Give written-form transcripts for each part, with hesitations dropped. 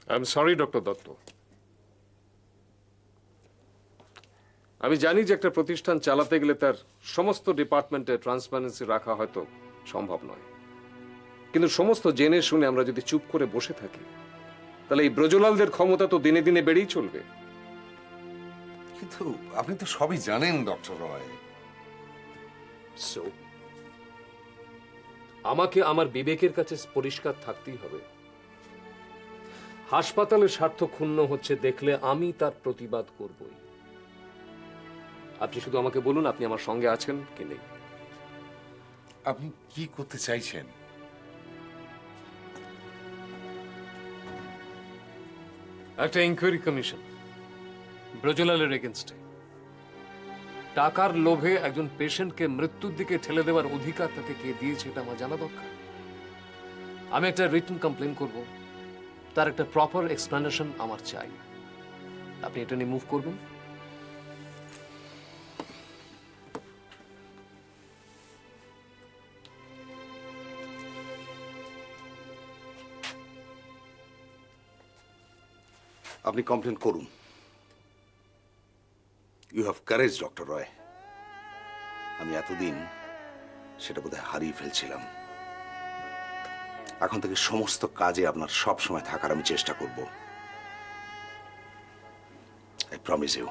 I am sorry doctor Dutta. আমি জানি যে একটা প্রতিষ্ঠান চালাতে গেলে তার সমস্ত ডিপার্টমেন্টে ট্রান্সপারেন্সি রাখা হয়তো সম্ভব নয়, কিন্তু সমস্ত জেনে শুনে আমরা যদি চুপ করে বসে থাকি তাহলে এই ব্রজলালদের ক্ষমতা তো দিনে দিনে বেড়েই চলবে। কিন্তু আপনি তো সবই জানেন ডক্টর রয়। সো আমাকে আমার বিবেকের কাছে পরিষ্কার থাকতেই হবে। হাসপাতালের স্বার্থ ক্ষুণ্ণ হচ্ছে দেখলে আমি তার প্রতিবাদ করবই। আপনি শুধু আমাকে বলুন আপনি আমার সঙ্গে আছেন কি নেই। আপনি কি করতে চাইছেন? একটা ইনকোয়ারি কমিশন ব্রজলালের এগেনস্টে। টাকার লোভে একজন পেশেন্টকে মৃত্যুর দিকে ঠেলে দেওয়ার অধিকার তাকে কে দিয়েছে এটা আমার জানা দরকার। আমি একটা রিটেন কমপ্লেন করব, তার একটা প্রপার এক্সপ্লেনেশন আমার চাই। আপনি এটা নিয়ে মুভ করবেন? আপনি কমপ্লেন করুন। ইউ হ্যাভ কারেজ ডক্টর রয়। আমি এতদিন সেটা বোধহয় হারিয়ে ফেলছিলাম। এখন থেকে সমস্ত কাজে আপনার সব সময় থাকার আমি চেষ্টা করব। I promise you.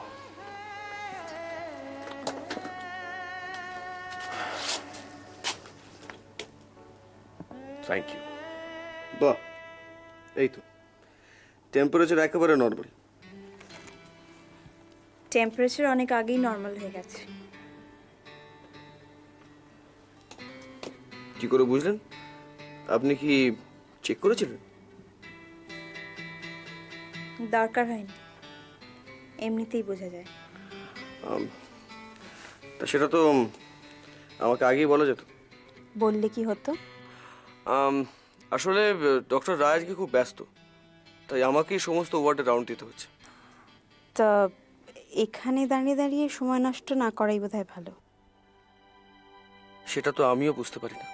Thank you. বাহ, এই তো টেম্পারেচার একেবারে নর্মাল। টেম্পারেচার অনেক আগেই নর্মাল হয়ে গেছে। কি করে বুঝলেন? আপনি কি চেক করেছিলেন? দরকার হয়নি, এমনিতেই বোঝা যায়। তা সেটা তো আমাকে আগেই বলা যেত। বললে কি হতো? আসলে ডক্টর রায় আজকে খুব ব্যস্ত, তাই আমাকেই সমস্ত ওয়ার্ডে রাউন্ড দিতে হচ্ছে। তা এখানে দাঁড়িয়ে দাঁড়িয়ে সময় নষ্ট না করাই বোধহয় ভালো। সেটা তো আমিও বুঝতে পারি না।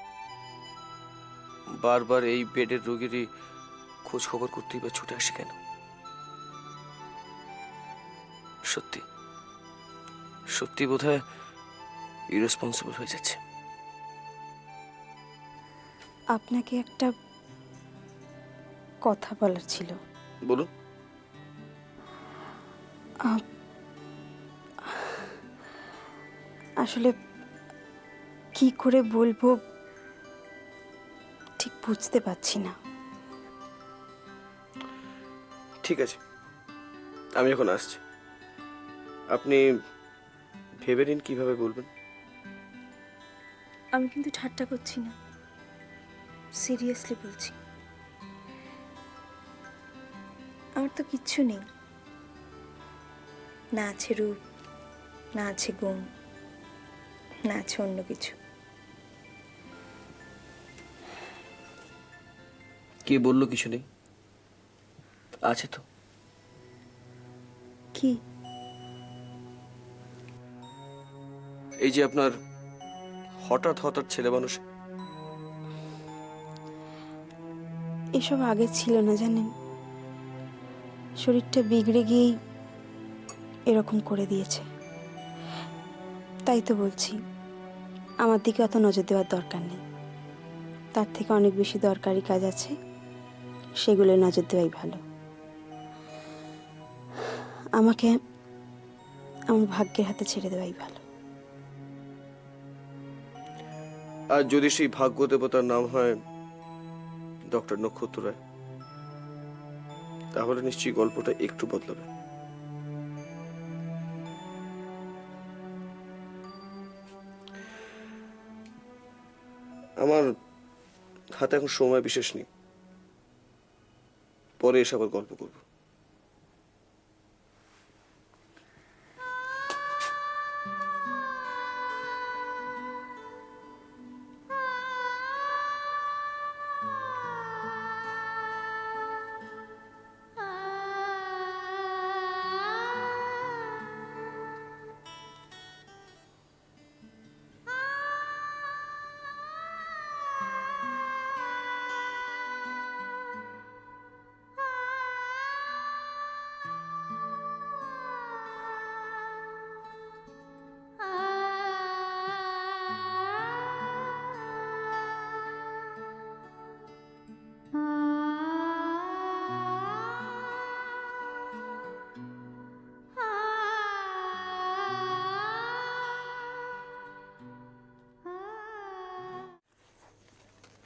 বারবার এই বেডের রোগীরই খোঁজ খবর করতেই বা ছুটে আসি কেন? সত্যি সত্যি বোধহয় ইরেসপন্সিবল হয়ে যাচ্ছে। আপনাকে একটা কথা বলার ছিল। বলুন। আসলে কি করে বলবো ঠিক বুঝতে পারছি না। ঠিক আছে, আমি এখন আসছি। আপনি ভেবে নিন কিভাবে বলবেন। আমি কিন্তু ঠাট্টা করছি না, সিরিয়াসলি বলছি। আমার তো কিচ্ছু নেই, না আছে রূপ, না আছে গুণ, না আছে অন্য কিছু। কে বললো কিছু নেই? আছে তো। কি? এই যে আপনার হঠাৎ হঠাৎ ছেলে মানুষ। এসব আগে ছিল না জানেন, শরীরটা বিগড়ে গিয়েই এরকম করে দিয়েছে। তাই তো বলছি আমার দিকে অত নজর দেওয়ার দরকার নেই, তার থেকে অনেক বেশি দরকারি কাজ আছে, সেগুলো নজর দেওয়াই ভালো। আমাকে আমার ভাগ্যের হাতে ছেড়ে দেওয়াই ভালো। আর যদি সেই ভাগ্য দেবতার নাম হয় ডক্টর নক্ষত্র রায়, তাহলে নিশ্চয়ই গল্পটা একটু বদলাবে। আমার হাতে এখন সময় বিশেষ নেই, পরে এসে আবার গল্প করব।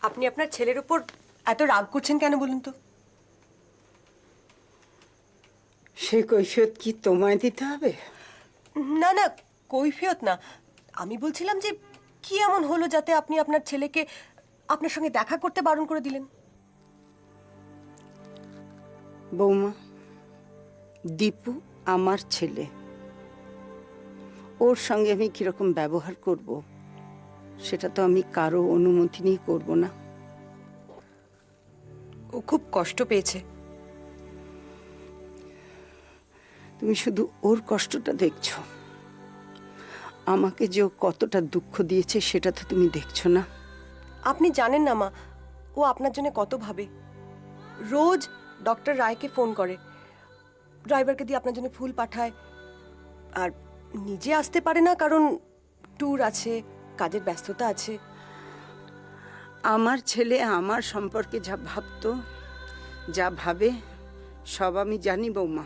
আপনি আপনার ছেলের উপর এত রাগ করছেন কেন বলুন তো? সে কৈফিয়ত কি তোমায় দিতে হবে? না না, কৈফিয়ত না। আমি বলছিলাম যে কি এমন হলো যাতে আপনি আপনার ছেলেকে আপনার সঙ্গে দেখা করতে বারণ করে দিলেন? বৌমা, দীপু আমার ছেলে, ওর সঙ্গে আমি কিরকম ব্যবহার করব সেটা তো আমি কারো অনুমতি নিয়ে করব না। ও খুব কষ্ট পেয়েছে। তুমি শুধু ওর কষ্টটা দেখছো, আমাকে যে ও কতটা দুঃখ দিয়েছে সেটা তো তুমি দেখছো না। আপনি জানেন না মা, ও আপনার জন্য কত ভাবে। রোজ ডক্টর রায়কে ফোন করে, ড্রাইভারকে দিয়ে আপনার জন্য ফুল পাঠায়, আর নিজে আসতে পারে না কারণ ট্যুর আছে, কাজের ব্যস্ততা আছে। আমার ছেলে আমার সম্পর্কে যা ভাবতো, যা ভাবে, সব আমি জানি বৌমা।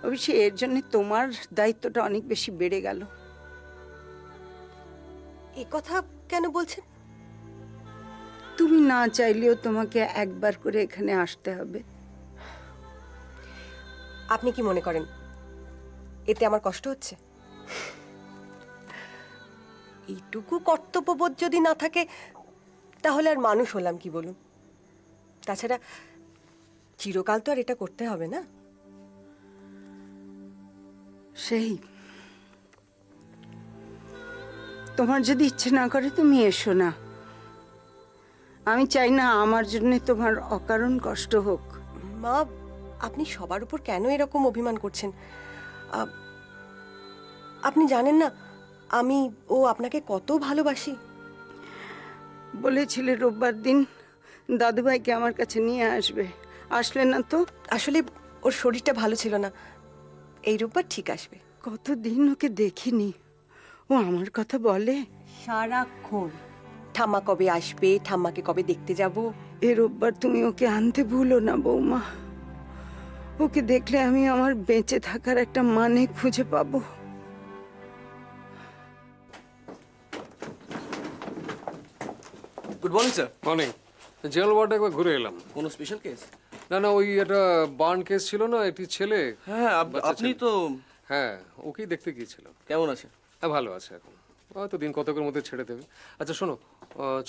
অবশ্যই এর জন্য তোমার দায়িত্বটা অনেক বেশি বেড়ে গেল। এ কথা কেন বলছেন? তুমি না চাইলেও তোমাকে একবার করে এখানে আসতে হবে। আপনি কি মনে করেন এতে আমার কষ্ট হচ্ছে? এইটুকু কর্তব্যবোধ যদি না থাকে তাহলে আর মানুষ হলাম কি বলুন? তাছাড়া চিরকাল তো আর এটা করতে হবে না। সেই তোমার যদি ইচ্ছে না করে তুমি এসো না। আমি চাই না আমার জন্য তোমার অকারণ কষ্ট হোক। মা, আপনি সবার উপর কেন এরকম অভিমান করছেন? আপনি জানেন না আমি ও আপনাকে কত ভালোবাসি। বলেছিলে রোববার দিন দাদুভাইকে আমার কাছে নিয়ে আসবে, আসলে না তো? আসলে ওর শরীরটা ভালো ছিল না, এই রোববার ঠিক আসবে। কতদিন ওকে দেখিনি, ও আমার কথা বলে সারাক্ষণ ঠাম্মা কবে আসবে, ঠাম্মাকে কবে দেখতে যাব। এ রোববার তুমি ওকে আনতে ভুলো না বৌমা। ওকে দেখলে আমি আমার বেঁচে থাকার একটা মানে খুঁজে পাবো। Good morning sir. Morning. General ওয়ার্ডে একবার ঘুরে এলাম। কোনো স্পেশাল কেস? না না, ওই একটা বার্ন কেস ছিল না, একটি ছেলে। হ্যাঁ, আপনি তো হ্যাঁ, ওকেই দেখতে গিয়েছিল। কেমন আছে? হ্যাঁ, ভালো আছে এখন, হয়তো দিন কতকের মধ্যে ছেড়ে দেবে। আচ্ছা শোনো,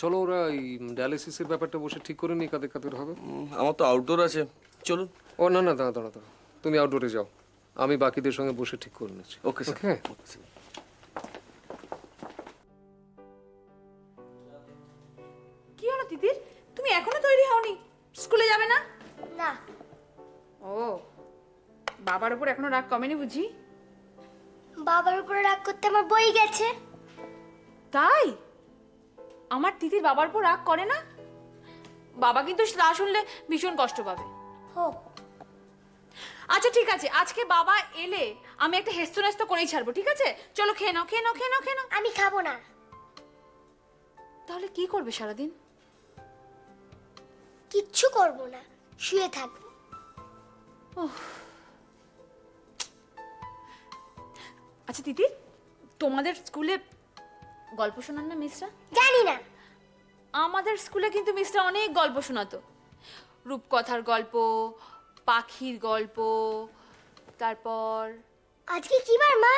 চলো ওরা এই ডায়ালিসিসের ব্যাপারটা বসে ঠিক করে নিই, কাদের কাদের হবে। আমার তো আউটডোর আছে, চলুন। ও না না, দাঁড়া দাঁড়া দাঁড়া, তুমি আউটডোরে যাও, আমি বাকিদের সঙ্গে বসে ঠিক করে নিচ্ছি। Okay sir. ওকে। কি হলো তিতির, তুমি এখনো তৈরি হওনি? স্কুলে যাবে না? না, ও, বাবার উপর এখনো রাগ কমেনি বুঝি? বাবার উপরে রাগ করতে আমার বই গেছে। তাই? আমার তিতির বাবার উপর রাগ করে না? বাবা কিন্তু তা শুনলে ভীষণ কষ্ট পাবে। হোক, আচ্ছা ঠিক আছে, আজকে বাবা এলে আমি একটা হেস্তু নেস্ত করেই ছাড়বো, ঠিক আছে? চলো খেয়ে নাও, খেয়ে নাও, খেয়ে নাও, খেয়ে নাও। আমি খাবো না। তাহলে কি করবে সারাদিন? কিচ্ছু করবো না, শুয়ে থাকবো। আচ্ছা তিতির, তোমাদের স্কুলে গল্প শোনান না মিসরা? জানি না। আমাদের স্কুলে কিন্তু মিসরা অনেক গল্প শোনাতো। রূপকথার গল্প, পাখির গল্প, তারপর আজকে কি বার মা?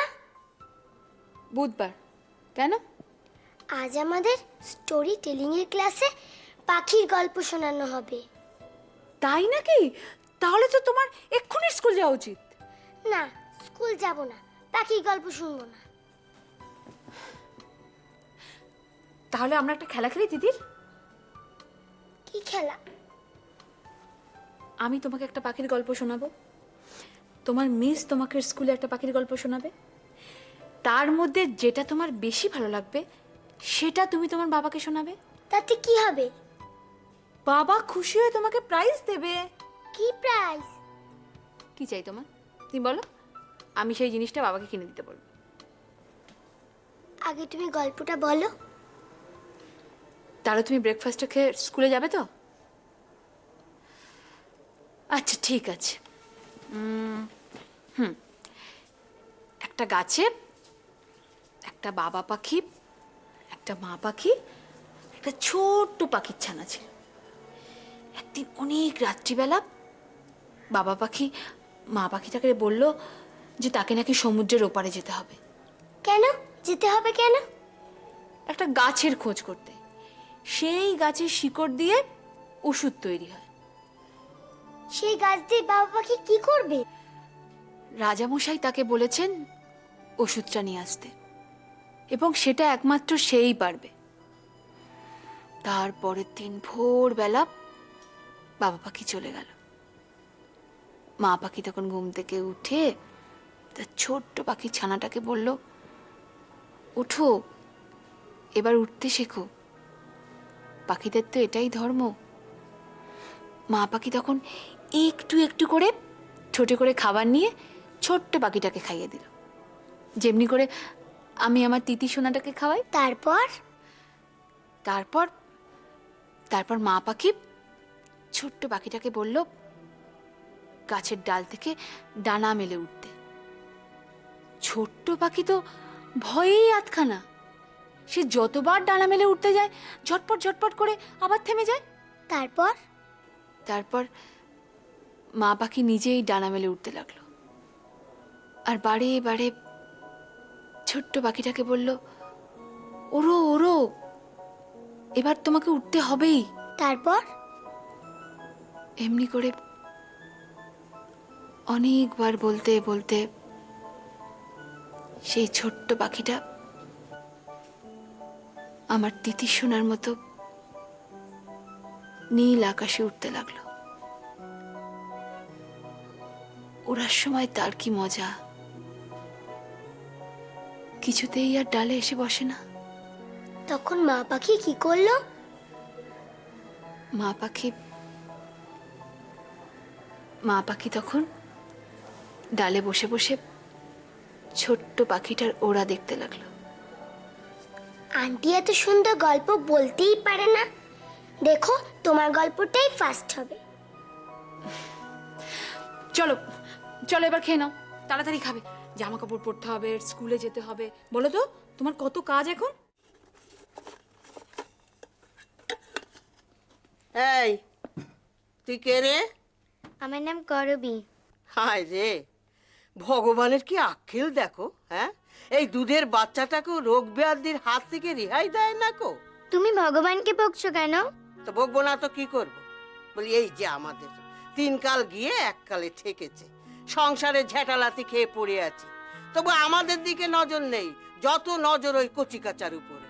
বুধবার। কেন? আজ আমাদের স্টোরি টেলিং এর ক্লাসে পাখির গল্প শোনানো হবে। তাই নাকি? তাহলে তো তোমার এক্ষুনি স্কুল যাওয়া উচিত। না, স্কুল যাব না, পাখির গল্প শুনবো না। তাহলে আমরা একটা খেলা খেলি তিতির। কি খেলা? আমি তোমাকে একটা পাখির গল্প শোনাবো, তোমার মিস তোমাকে স্কুলে একটা পাখির গল্প শোনাবে, তার মধ্যে যেটা তোমার বেশি ভালো লাগবে সেটা তুমি তোমার বাবাকে শোনাবে। তাতে কি হবে? বাবা খুশি হয়ে তোমাকে প্রাইজ দেবে। কি প্রাইজ? কি চাই তোমার, তুমি বলো, আমি সেই জিনিসটা বাবাকে কিনে দিতে বলবো। আগে তুমি গল্পটা বলো। তাহলে তুমি ব্রেকফাস্টটা খেয়ে স্কুলে যাবে তো? আচ্ছা ঠিক আছে। একটা গাছে একটা বাবা পাখি, একটা মা পাখি, একটা ছোট্ট পাখির ছানা ছিল। একদিন অনেক রাত্রিবেলা বাবা পাখি মা পাখিটাকে বলল যে তাকে নাকি সমুদ্রের ওপারে যেতে হবে, কেন যেতে হবে কেন? একটা গাছের খোঁজ করতে। সেই গাছের শিকড় দিয়ে ওষুধ তৈরি হয়। সেই গাছ দিয়ে বাবা পাখি কি করবে? রাজামশাই তাকে বলেছেন ওষুধটা নিয়ে আসতে, এবং সেটা একমাত্র সেই পারবে। তারপরের দিন ভোরবেলা বাবা পাখি চলে গেল। মা পাখি তখন ঘুম থেকে উঠে তার ছোট্ট পাখি ছানাটাকে বলল, ওঠো, এবার উঠতে শেখো, পাখিদের তো এটাই ধর্ম। মা পাখি তখন একটু একটু করে ছোটে করে খাবার নিয়ে ছোট্ট পাখিটাকে খাইয়ে দিল, যেমনি করে আমি আমার তিতি সোনাটাকে খাওয়াই। তারপর তারপর তারপর মা পাখি ছোট্ট পাখিটাকে বলল গাছের ডাল থেকে ডানা মেলে উঠতে। ছোট্ট পাখি তো ভয়েই আধখানা। সে যতবার ডানা মেলে উঠতে যায় ঝটপট ঝটপট করে আবার থেমে যায়। তারপর তারপর মা পাখি নিজেই ডানা মেলে উঠতে লাগলো, আর বারে বারে ছোট্ট পাখিটাকে বলল, ওরো ওরো, এবার তোমাকে উঠতে হবেই। তারপর এমনি করে অনেকবার বলতে বলতে সেই ছোট্ট পাখিটা আমার তিতি সোনার মতো নীল আকাশে উঠতে লাগলো। ওড়ার সময় তার কি মজা, কিছুতেই আর ডালে এসে বসে না। তখন মা পাখি কি করলো? মা পাখি তখন ডালে বসে বসে ছোট্ট পাখিটার ওড়া দেখতে লাগলো। আন্টি এত সুন্দর গল্প বলতেই পারে না। দেখো, তোমার গল্পটাই ফার্স্ট হবে। চলো চলো, এবার খেয়ে নাও, তাড়াতাড়ি খাবে, জামা কাপড় পরতে হবে, স্কুলে যেতে হবে। বলো তো তোমার কত কাজ এখন? এই, তুই কে রে? আমার নাম করবী। হায় রে, ভগবানের কি আক্কেল দেখো। হ্যাঁ, এই দুধের বাচ্চাটাকেও রোগ ব্যাধির হাত থেকে রেহাই দেয় না কো। তুমি ভগবানকে বকছো কেন? তো বকবো না তো কি করব? বলি এই যে আমাদের 3 কাল গিয়ে 1 কালে ঠেকেছে, সংসারে ঝেঁটালাতি খেয়ে পড়ে আছি, তবু আমাদের দিকে নজর নেই। যত নজর ওই কচিকাচার উপরে।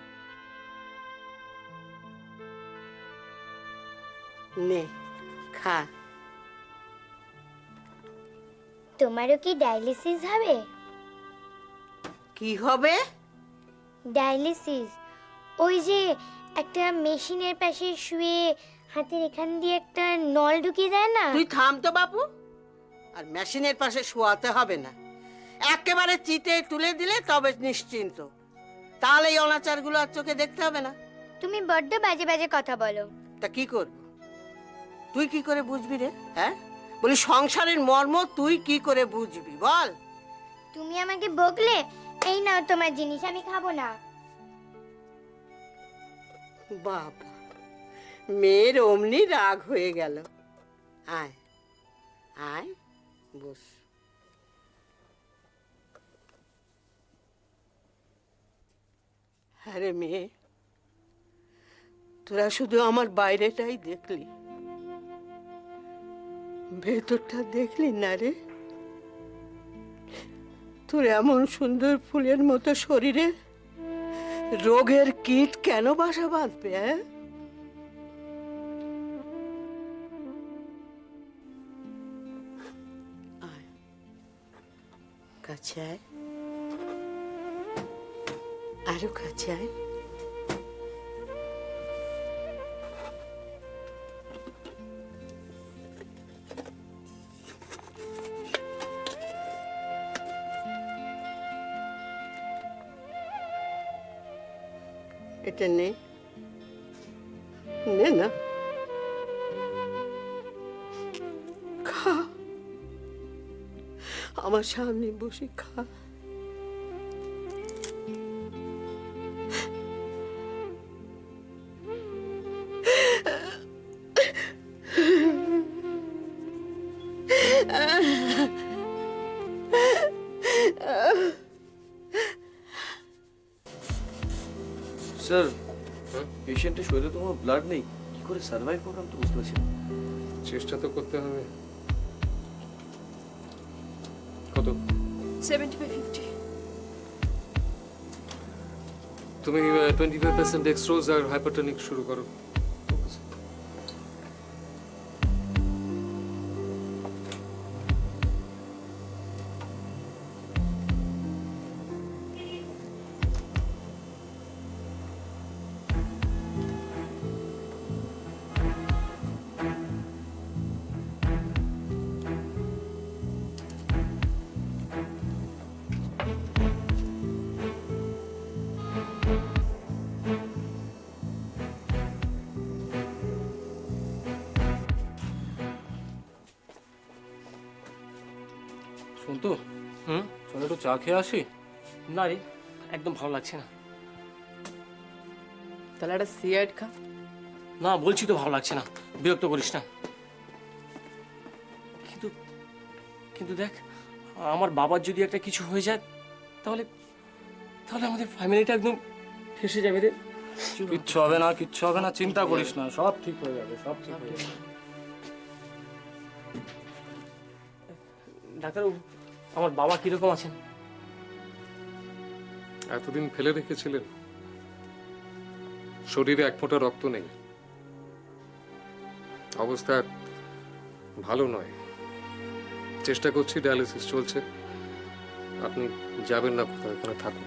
নে খা। তোমারও কি ডায়ালিসিস হবে? কি হবে? ডায়ালিসিস, ওই যে একটা মেশিনের পাশে শুয়ে হাতের এখান দিয়ে একটা নল ঢুকিয়ে দেয় না। তুই থাম তো বাপু। আর মেশিনের পাশে শোয়াতে হবে না, একেবারে চিতে তুলে দিলে তবে নিশ্চিন্ত। তাহলে এই অনাচারগুলো আর চোখে দেখতে হবে না। তুমি বড্ড বাজে বাজে কথা বলো। তা কি করব? তুই কি করে বুঝবি রে? হ্যাঁ, বলি সংসারের মর্ম তুই কি করে বুঝবি বল? তুমি আমাকে বকলে, এই নাও তোমার জিনিস, আমি খাবো না। বাবা, মেয়ের অমনি রাগ হয়ে গেল। আয় আয়, বস। আরে মেয়ে, তোরা শুধু আমার বাইরেটাই দেখলি, ভেতরটা দেখলি না রে। তোর এমন সুন্দর ফুলের মতো শরীরে রোগের কীট কেন বাসা বাঁধবে? হ্যাঁ, আয় কাছে আয়, আরো কাছে আয়। এটা নে, নে না, খা, আমার সামনে বসে খা। স্যার পেশেন্টের শরীরে তো কোনো ব্লাড নেই, কি করে সার্ভাইভ করবে আমি তো বুঝতে পারছি না। চেষ্টা তো করতে হবে। কত? 70/50। তুমি 25% ডেক্সট্রোজ আর হাইপারটনিক শুরু করো। শুনতো চলো একটু চা খেয়ে আসি। না রে, একদম ভালো লাগছে না। তাহলে একটা সিগারেট খা। না বলছি তো ভালো লাগছে না, বিরক্ত করিস না। কিন্তু কিন্তু দেখ, আমার বাবার যদি একটা কিছু হয়ে যায় তাহলে তাহলে আমাদের ফ্যামিলিটা একদম ফেসে যাবে রে। কিচ্ছু হবে না, কিচ্ছু হবে না, চিন্তা করিস না, সব ঠিক হয়ে যাবে, সব ঠিক হয়ে যাবে। ডাক্তারবাবু, আমার বাবা কিরকম আছেন? এতদিন ফেলে রেখেছিলেন, শরীরে এক ফোঁটা রক্ত নেই, অবস্থা ভালো নয়। চেষ্টা করছি, ডায়ালিসিস চলছে। আপনি যাবেন না কোথাও, এখানে থাকুন।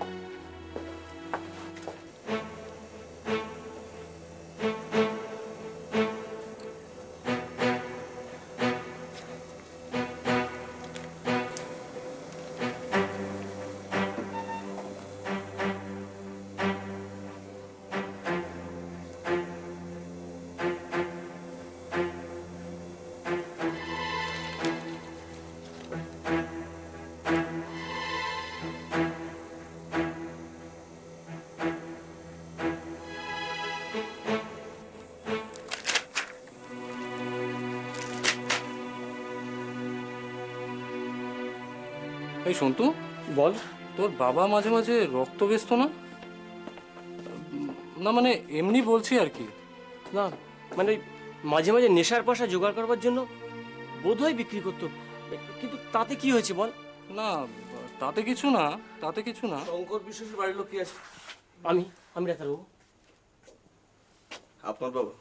এই শুনতো, বল। তোর বাবা মাঝে মাঝে রক্ত বেচতো না? না মানে এমনি বলছি আর কি। না মানে মাঝে মাঝে নেশার পয়সা জোগাড় করবার জন্য বোধহয় বিক্রি করতো, কিন্তু তাতে কি হয়েছে বল? না তাতে কিছু না, তাতে কিছু না। শঙ্কর বিশ্বাসের বাড়ির লোক কি আছে? আমি আমি ডাক্তারবাবু। আপনার বাবা?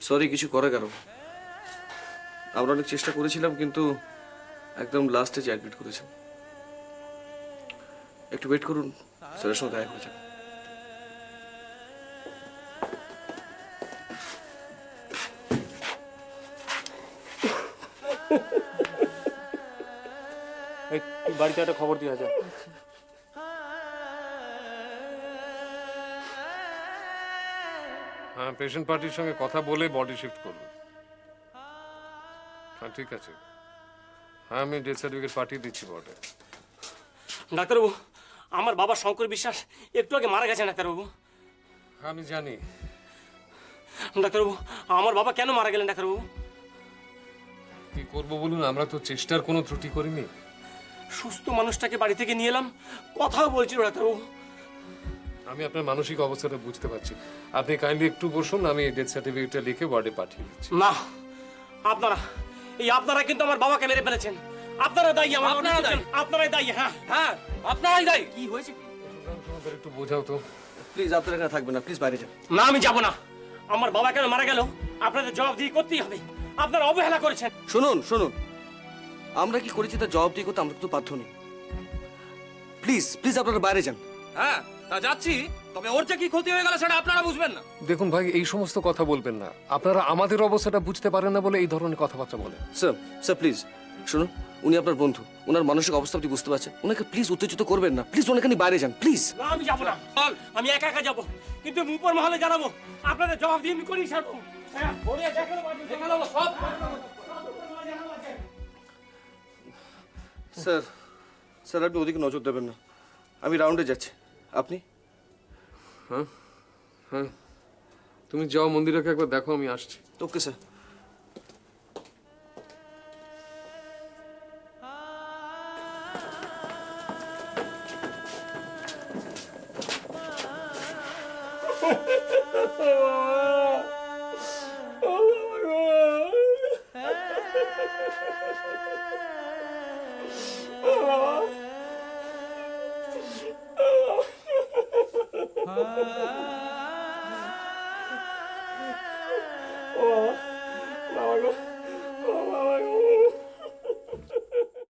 সরি, কিছু করে গেল। আমরা অনেক চেষ্টা করেছিলাম, কিন্তু একদম লাস্ট স্টেজে অ্যাডমিট করেছেন। একটু ওয়েট করুন, স্যারের সঙ্গে দেখা করেছেন। এই তুই বাড়িতে একটা খবর দিয়ে যা। হ্যাঁ, পেশেন্ট পার্টির সঙ্গে কথা বলে বডি শিফট করব। হ্যাঁ ঠিক আছে, হ্যাঁ আমি ডেথ সার্টিফিকেট পাঠিয়ে দিচ্ছি বটে। ডাক্তারবাবু, আমার বাবা শঙ্কর বিশ্বাস একটু আগে মারা গেছেন ডাক্তারবাবু। হ্যাঁ আমি জানি। ডাক্তারবাবু, আমার বাবা কেন মারা গেলেন ডাক্তারবাবু? কি করবো বলুন, আমরা তো চেষ্টার কোনো ত্রুটি করিনি। সুস্থ মানুষটাকে বাড়ি থেকে নিয়ে এলাম, কথাও বলছিল ডাক্তারবাবু। আমি আপনার মানসিক অবস্থাটা বুঝতে পারছি। আপনি কাইন্ডলি একটু বসুন, আমি ডেথ সার্টিফিকেটটা লিখে ওয়ার্ডে পাঠিয়ে দিচ্ছি। না, আপনারা কিন্তু আমার বাবাকে মেরে ফেলেছেন। আপনারা দায়ী, আপনারাই দায়ী। হ্যাঁ হ্যাঁ, আপনারাই দায়ী। কি হয়েছে? একটু বোঝাও তো। প্লিজ, আপনারা এখানে থাকবেন না, প্লিজ বাইরে যান। না, আমি যাব না। আমার বাবা কেন মারা গেল আপনাদের জবাবদিহি করতেই হবে। আপনারা অবহেলা করেছেন। শুনুন শুনুন, আমরা কি করেছি তার জবাব দিয়ে করতে আমরা তো বাধ্য নেই। প্লিজ প্লিজ, আপনারা বাইরে যান। হ্যাঁ তা যাচ্ছি, তবে ওর যে কি ক্ষতি হয়ে গেল সেটা আপনারা বুঝবেন না। দেখুন ভাই, এই সমস্ত কথা বলবেন না। আপনারা আমাদের অবস্থাটা বুঝতে পারেন না বলে এই ধরনের কথাবার্তা বলেন। স্যার স্যার প্লিজ শুনুন, উনি আপনার বন্ধু, ওনার মানসিক অবস্থা আপনি বুঝতে পারছেন। ওনাকে প্লিজ উত্তেজিত করবেন না, প্লিজ ওনাকে নিয়ে বাইরে যান প্লিজ। না, আমি যাব না। আমি একা একা যাব, কিন্তু আমি উপর মহলে জানাবো। আপনাদের জবাবদিহি আমি করেই ছাড়বো। হ্যাঁ, ওরে দেখানো সব। স্যার স্যার আপনি ওদিকে নজর দেবেন না, আমি রাউন্ডে যাচ্ছি। আপনি? হ্যাঁ হ্যাঁ, তুমি যাও মন্দিরকে একবার দেখো, আমি আসছি। Okay sir. ও বাবা গো।